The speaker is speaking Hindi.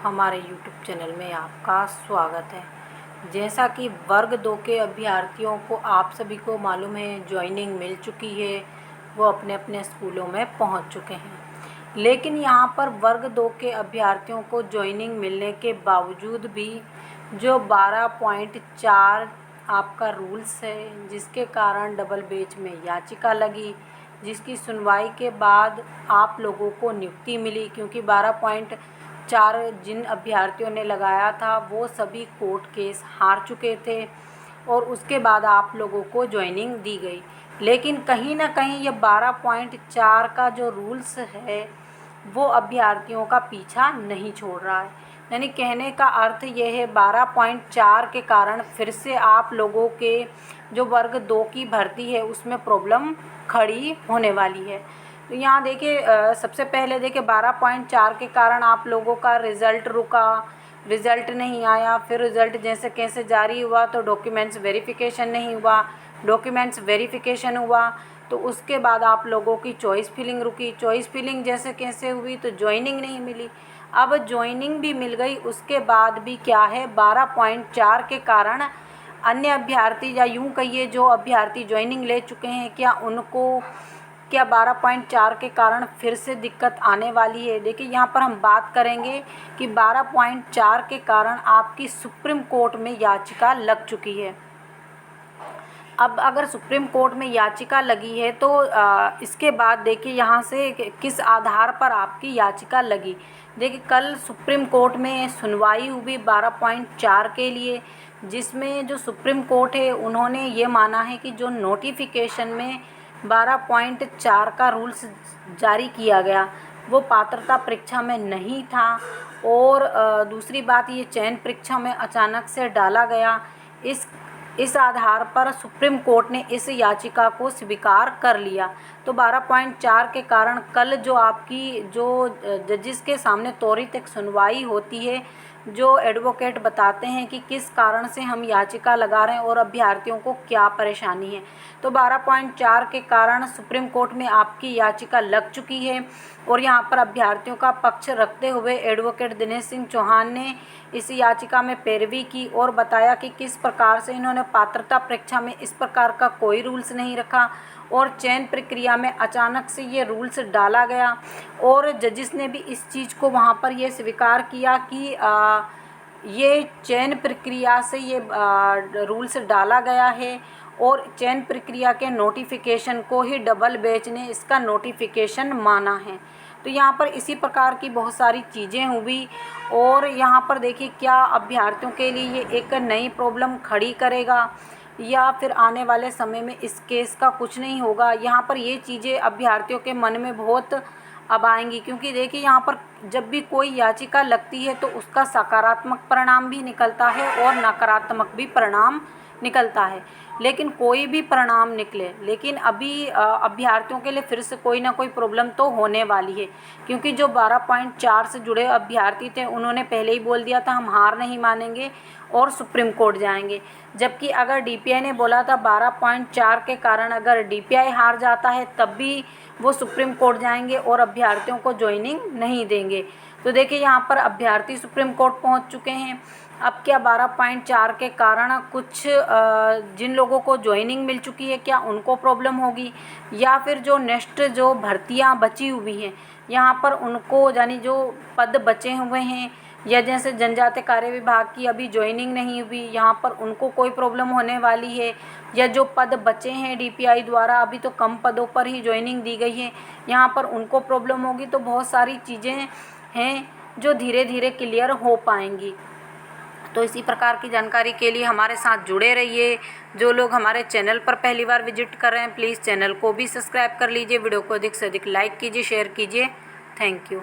हमारे YouTube चैनल में आपका स्वागत है। जैसा कि वर्ग 2 के अभ्यर्थियों को आप सभी को मालूम है ज्वाइनिंग मिल चुकी है, वो अपने अपने स्कूलों में पहुंच चुके हैं। लेकिन यहां पर वर्ग 2 के अभ्यर्थियों को ज्वाइनिंग मिलने के बावजूद भी जो 12.4 आपका रूल्स है, जिसके कारण डबल बेंच में याचिका लगी, जिसकी सुनवाई के बाद आप लोगों को नियुक्ति मिली, क्योंकि 12.4 जिन अभ्यर्थियों ने लगाया था वो सभी कोर्ट केस हार चुके थे और उसके बाद आप लोगों को ज्वाइनिंग दी गई। लेकिन कहीं ना कहीं ये 12.4 का जो रूल्स है वो अभ्यर्थियों का पीछा नहीं छोड़ रहा है। यानी कहने का अर्थ ये है 12.4 के कारण फिर से आप लोगों के जो वर्ग 2 की भर्ती है उसमें प्रॉब्लम खड़ी होने वाली है। तो यहाँ देखिए, सबसे पहले देखिए 12.4 के कारण आप लोगों का रिज़ल्ट रुका, रिज़ल्ट नहीं आया। फिर रिज़ल्ट जैसे कैसे जारी हुआ तो डॉक्यूमेंट्स वेरिफिकेशन नहीं हुआ, डॉक्यूमेंट्स वेरिफिकेशन हुआ तो उसके बाद आप लोगों की चॉइस फिलिंग रुकी, चॉइस फिलिंग जैसे कैसे हुई तो ज्वाइनिंग नहीं मिली। अब ज्वाइनिंग भी मिल गई, उसके बाद भी क्या है 12.4 के कारण अन्य अभ्यर्थी या यूँ कहिए जो अभ्यर्थी ज्वाइनिंग ले चुके हैं क्या 12.4 के कारण फिर से दिक्कत आने वाली है। देखिए यहाँ पर हम बात करेंगे कि 12.4 के कारण आपकी सुप्रीम कोर्ट में याचिका लग चुकी है। अब अगर सुप्रीम कोर्ट में याचिका लगी है तो इसके बाद देखिए यहाँ से किस आधार पर आपकी याचिका लगी। देखिए कल सुप्रीम कोर्ट में सुनवाई हुई 12.4 के लिए, जिसमें जो सुप्रीम कोर्ट है उन्होंने ये माना है कि जो नोटिफिकेशन में 12.4 का रूल्स जारी किया गया वो पात्रता परीक्षा में नहीं था और दूसरी बात ये चयन परीक्षा में अचानक से डाला गया। इस आधार पर सुप्रीम कोर्ट ने इस याचिका को स्वीकार कर लिया। तो 12.4 के कारण कल जो आपकी जो जजिस के सामने त्वरित एक सुनवाई होती है, जो एडवोकेट बताते हैं कि किस कारण से हम याचिका लगा रहे हैं और अभ्यर्थियों को क्या परेशानी है। तो 12.4 के कारण सुप्रीम कोर्ट में आपकी याचिका लग चुकी है और यहाँ पर अभ्यर्थियों का पक्ष रखते हुए एडवोकेट दिनेश सिंह चौहान ने इस याचिका में पैरवी की और बताया कि किस प्रकार से इन्होंने पात्रता परीक्षा में इस प्रकार का कोई रूल्स नहीं रखा और चयन प्रक्रिया में अचानक से ये रूल्स डाला गया और जजिस ने भी इस चीज़ को वहाँ पर ये स्वीकार किया कि ये चयन प्रक्रिया से ये रूल्स डाला गया है और चयन प्रक्रिया के नोटिफिकेशन को ही डबल बेंच ने इसका नोटिफिकेशन माना है। तो यहाँ पर इसी प्रकार की बहुत सारी चीज़ें हुई और यहाँ पर देखिए क्या अभ्यर्थियों के लिए ये एक नई प्रॉब्लम खड़ी करेगा या फिर आने वाले समय में इस केस का कुछ नहीं होगा। यहाँ पर ये चीज़ें अभ्यर्थियों के मन में बहुत अब आएंगी, क्योंकि देखिए यहाँ पर जब भी कोई याचिका लगती है तो उसका सकारात्मक परिणाम भी निकलता है और नकारात्मक भी परिणाम निकलता है। लेकिन कोई भी परिणाम निकले, लेकिन अभी अभ्यर्थियों के लिए फिर से कोई ना कोई प्रॉब्लम तो होने वाली है, क्योंकि जो 12.4 से जुड़े अभ्यर्थी थे उन्होंने पहले ही बोल दिया था हम हार नहीं मानेंगे और सुप्रीम कोर्ट जाएंगे। जबकि अगर डीपीआई ने बोला था 12.4 के कारण अगर डीपीआई हार जाता है तब भी वो सुप्रीम कोर्ट जाएंगे और अभ्यर्थियों को ज्वाइनिंग नहीं देंगे। तो देखिए यहाँ पर अभ्यर्थी सुप्रीम कोर्ट पहुँच चुके हैं। अब क्या 12.4 के कारण कुछ जिन लोगों को ज्वाइनिंग मिल चुकी है क्या उनको प्रॉब्लम होगी, या फिर जो नेक्स्ट जो भर्तियां बची हुई हैं यहाँ पर उनको, यानी जो पद बचे हुए हैं या जैसे जनजातीय कार्य विभाग की अभी ज्वाइनिंग नहीं हुई, यहाँ पर उनको कोई प्रॉब्लम होने वाली है, या जो पद बचे हैं डीपीआई द्वारा अभी तो कम पदों पर ही ज्वाइनिंग दी गई है यहाँ पर उनको प्रॉब्लम होगी। तो बहुत सारी चीज़ें हैं जो धीरे धीरे क्लियर हो पाएंगी। तो इसी प्रकार की जानकारी के लिए हमारे साथ जुड़े रहिए। जो लोग हमारे चैनल पर पहली बार विजिट कर रहे हैं प्लीज़ चैनल को भी सब्सक्राइब कर लीजिए, वीडियो को अधिक से अधिक लाइक कीजिए, शेयर कीजिए। Thank you.